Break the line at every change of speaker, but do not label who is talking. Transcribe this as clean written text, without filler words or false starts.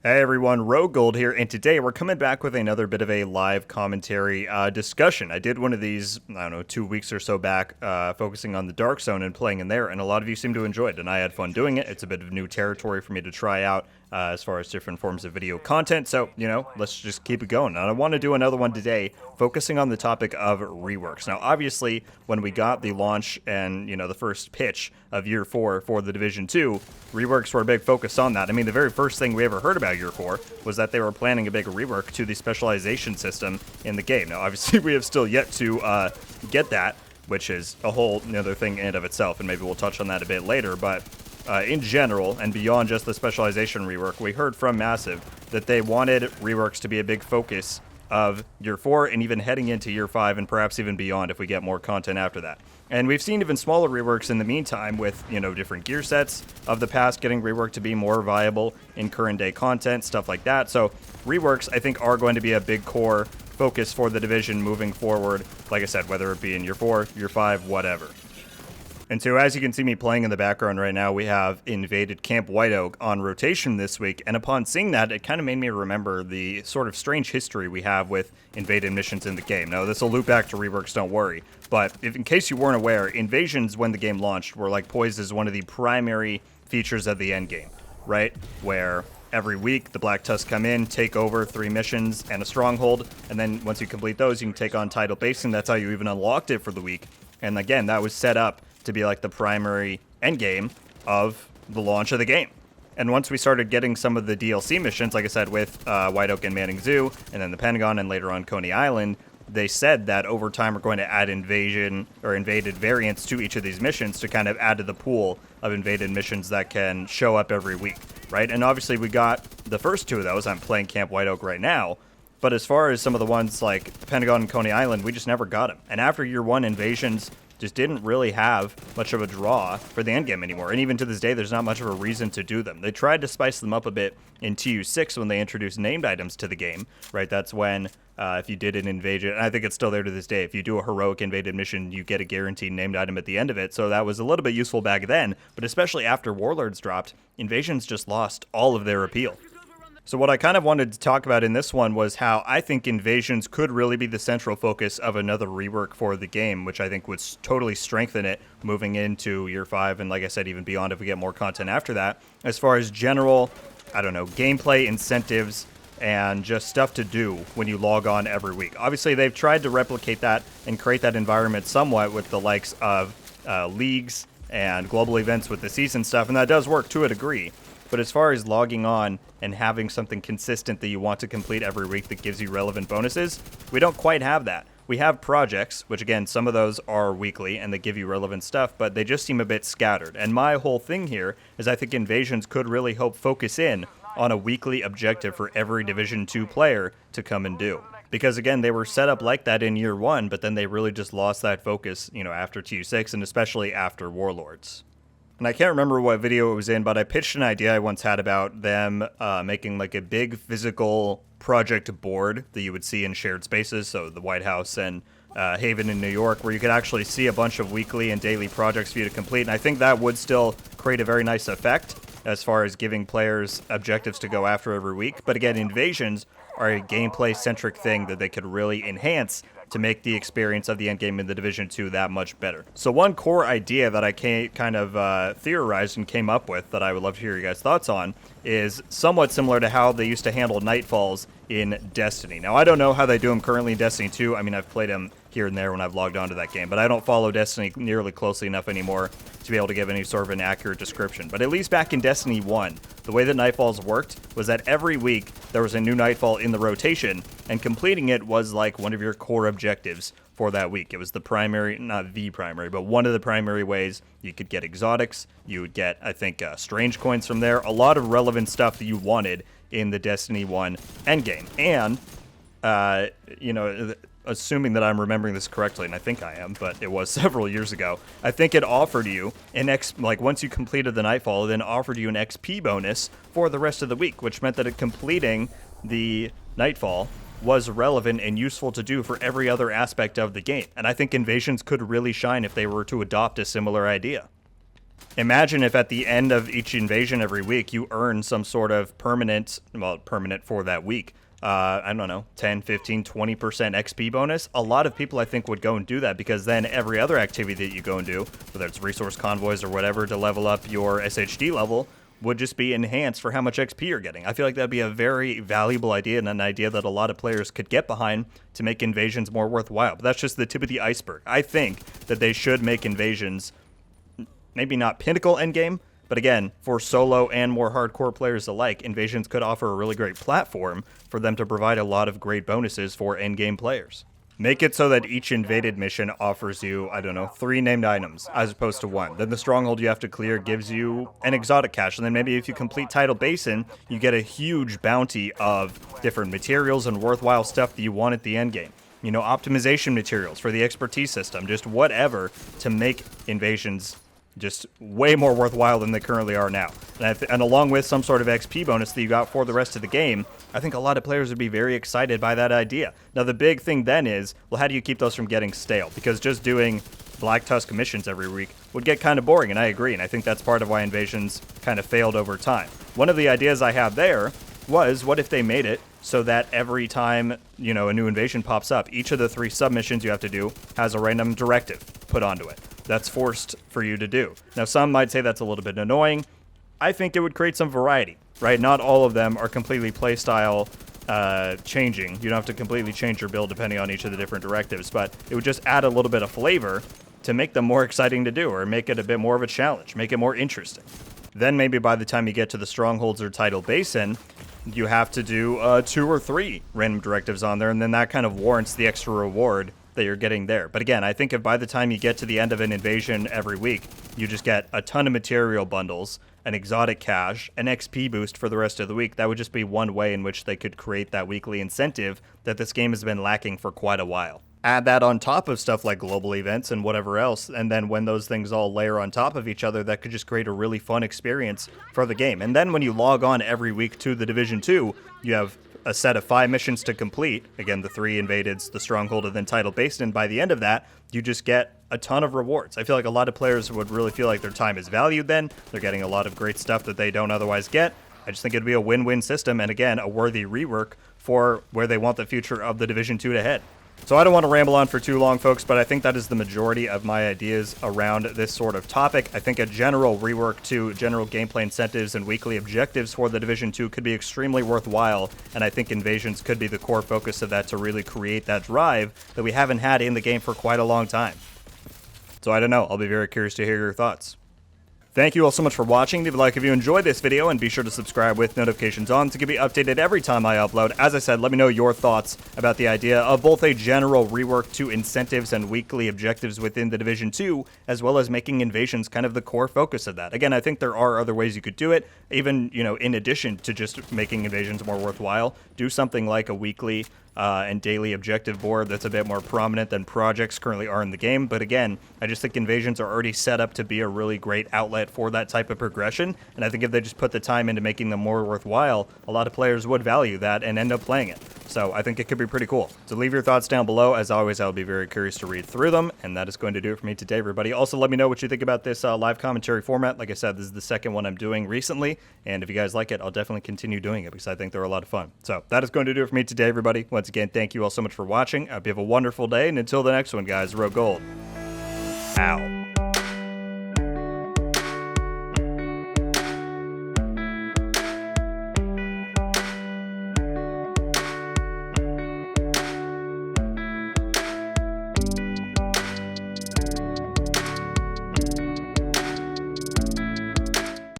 Hey everyone, RogueGold here, and today we're coming back with another bit of a live commentary discussion. I did one of these, 2 weeks or so back, focusing on the Dark Zone and playing in there, and a lot of you seem to enjoy it, and I had fun doing it. It's a bit of new territory for me to try out as far as different forms of video content, so, let's just keep it going. And I want to do another one today, focusing on the topic of reworks. Now, obviously, when we got the launch and, the first pitch of Year 4 for the Division 2, reworks were a big focus on that. I mean, the very first thing we ever heard about Year 4 was that they were planning a big rework to the specialization system in the game. Now, obviously, we have still yet to get that, which is a whole other thing in and of itself, and maybe we'll touch on that a bit later, but in general, and beyond just the specialization rework, we heard from Massive that they wanted reworks to be a big focus of Year 4 and even heading into Year 5 and perhaps even beyond if we get more content after that. And we've seen even smaller reworks in the meantime with, different gear sets of the past getting reworked to be more viable in current day content, stuff like that. So reworks, I think, are going to be a big core focus for the division moving forward, like I said, whether it be in Year 4, Year 5, whatever. And so as you can see me playing in the background right now, we have invaded Camp White Oak on rotation this week, and upon seeing that, it kind of made me remember the sort of strange history we have with invaded missions in the game. Now, this will loop back to reworks, don't worry, but in case you weren't aware, invasions when the game launched were like poised as one of the primary features of the endgame, right? Where every week, the Black Tusk come in, take over 3 missions and a stronghold, and then once you complete those, you can take on Tidal Basin. That's how you even unlocked it for the week. And again, that was set up to be like the primary endgame of the launch of the game. And once we started getting some of the DLC missions, like I said, with White Oak and Manning Zoo, and then the Pentagon, and later on Coney Island, they said that over time we're going to add invasion or invaded variants to each of these missions to kind of add to the pool of invaded missions that can show up every week, right? And obviously we got the first 2 of those. I'm playing Camp White Oak right now. But as far as some of the ones like Pentagon and Coney Island, we just never got them. And after Year 1, invasions just didn't really have much of a draw for the endgame anymore. And even to this day, there's not much of a reason to do them. They tried to spice them up a bit in TU6 when they introduced named items to the game, right? That's when, if you did an invasion, and I think it's still there to this day, if you do a heroic invaded mission, you get a guaranteed named item at the end of it. So that was a little bit useful back then, but especially after Warlords dropped, invasions just lost all of their appeal. So what I kind of wanted to talk about in this one was how I think invasions could really be the central focus of another rework for the game, which I think would totally strengthen it moving into Year 5, and like I said, even beyond if we get more content after that. As far as general, gameplay incentives and just stuff to do when you log on every week. Obviously, they've tried to replicate that and create that environment somewhat with the likes of leagues and global events with the season stuff, and that does work to a degree. But as far as logging on and having something consistent that you want to complete every week that gives you relevant bonuses, we don't quite have that. We have projects, which again, some of those are weekly and they give you relevant stuff, but they just seem a bit scattered. And my whole thing here is I think invasions could really help focus in on a weekly objective for every Division 2 player to come and do. Because again, they were set up like that in Year 1, but then they really just lost that focus, after TU6 and especially after Warlords. And I can't remember what video it was in, but I pitched an idea I once had about them making like a big physical project board that you would see in shared spaces, so the White House and Haven in New York, where you could actually see a bunch of weekly and daily projects for you to complete. And I think that would still create a very nice effect as far as giving players objectives to go after every week. But again, invasions are a gameplay-centric thing that they could really enhance to make the experience of the endgame in the Division 2 that much better. So one core idea that I kind of theorized and came up with that I would love to hear your guys' thoughts on is somewhat similar to how they used to handle Nightfalls in Destiny. Now, I don't know how they do them currently in Destiny 2. I mean, I've played them here and there when I've logged onto that game, but I don't follow Destiny nearly closely enough anymore to be able to give any sort of an accurate description. But at least back in Destiny 1, the way that Nightfalls worked was that every week there was a new Nightfall in the rotation, and completing it was like one of your core objectives for that week. It was the primary, not the primary, but one of the primary ways you could get exotics. You would get, I think, strange coins from there. A lot of relevant stuff that you wanted in the Destiny 1 endgame. And, assuming that I'm remembering this correctly, and I think I am, but it was several years ago, I think it offered you an once you completed the Nightfall, it then offered you an XP bonus for the rest of the week, which meant that completing the Nightfall was relevant and useful to do for every other aspect of the game. And I think invasions could really shine if they were to adopt a similar idea. Imagine if at the end of each invasion every week, you earn some sort of permanent, well, permanent for that week. I don't know, 10, 15, 20% XP bonus. A lot of people, I think, would go and do that because then every other activity that you go and do, whether it's resource convoys or whatever to level up your SHD level, would just be enhanced for how much XP you're getting. I feel like that'd be a very valuable idea and an idea that a lot of players could get behind to make invasions more worthwhile. But that's just the tip of the iceberg. I think that they should make invasions maybe not pinnacle endgame, but again, for solo and more hardcore players alike, invasions could offer a really great platform for them to provide a lot of great bonuses for endgame players. Make it so that each invaded mission offers you, I don't know, 3 named items as opposed to 1. Then the stronghold you have to clear gives you an exotic cache. And then maybe if you complete Tidal Basin, you get a huge bounty of different materials and worthwhile stuff that you want at the end game. You know, optimization materials for the expertise system, just whatever to make invasions just way more worthwhile than they currently are now. And along with some sort of XP bonus that you got for the rest of the game, I think a lot of players would be very excited by that idea. Now, the big thing then is, well, how do you keep those from getting stale? Because just doing Black Tusk missions every week would get kind of boring, and I agree, and I think that's part of why invasions kind of failed over time. One of the ideas I have there was, what if they made it so that every time, you know, a new invasion pops up, each of the 3 submissions you have to do has a random directive put onto it. That's forced for you to do. Now, some might say that's a little bit annoying. I think it would create some variety, right? Not all of them are completely playstyle changing. You don't have to completely change your build depending on each of the different directives, but it would just add a little bit of flavor to make them more exciting to do, or make it a bit more of a challenge, make it more interesting. Then maybe by the time you get to the strongholds or Tidal Basin, you have to do 2 or 3 random directives on there, and then that kind of warrants the extra reward that you're getting there. But again, I think if by the time you get to the end of an invasion every week, you just get a ton of material bundles, an exotic cache, an XP boost for the rest of the week, that would just be one way in which they could create that weekly incentive that this game has been lacking for quite a while. Add that on top of stuff like global events and whatever else, and then when those things all layer on top of each other, that could just create a really fun experience for the game. And then when you log on every week to the Division 2, you have a set of 5 missions to complete. Again, the 3 invadeds, the stronghold, and then Tidal Basin. And by the end of that, you just get a ton of rewards. I feel like a lot of players would really feel like their time is valued then. They're getting a lot of great stuff that they don't otherwise get. I just think it'd be a win-win system, and again, a worthy rework for where they want the future of the Division 2 to head. So I don't want to ramble on for too long, folks, but I think that is the majority of my ideas around this sort of topic. I think a general rework to general gameplay incentives and weekly objectives for the Division 2 could be extremely worthwhile, and I think invasions could be the core focus of that to really create that drive that we haven't had in the game for quite a long time. So I don't know. I'll be very curious to hear your thoughts. Thank you all so much for watching. Leave a like if you enjoyed this video, and be sure to subscribe with notifications on to get me updated every time I upload. As I said, let me know your thoughts about the idea of both a general rework to incentives and weekly objectives within the Division 2, as well as making invasions kind of the core focus of that. Again, I think there are other ways you could do it, even, you know, in addition to just making invasions more worthwhile. Do something like a weekly and daily objective board that's a bit more prominent than projects currently are in the game. But again, I just think invasions are already set up to be a really great outlet for that type of progression. And I think if they just put the time into making them more worthwhile, a lot of players would value that and end up playing it. So I think it could be pretty cool. So leave your thoughts down below. As always, I'll be very curious to read through them. And that is going to do it for me today, everybody. Also, let me know what you think about this live commentary format. Like I said, this is the second one I'm doing recently. And if you guys like it, I'll definitely continue doing it because I think they're a lot of fun. So that is going to do it for me today, everybody. Once again, thank you all so much for watching. I hope you have a wonderful day. And until the next one, guys, RogueGold. Ow.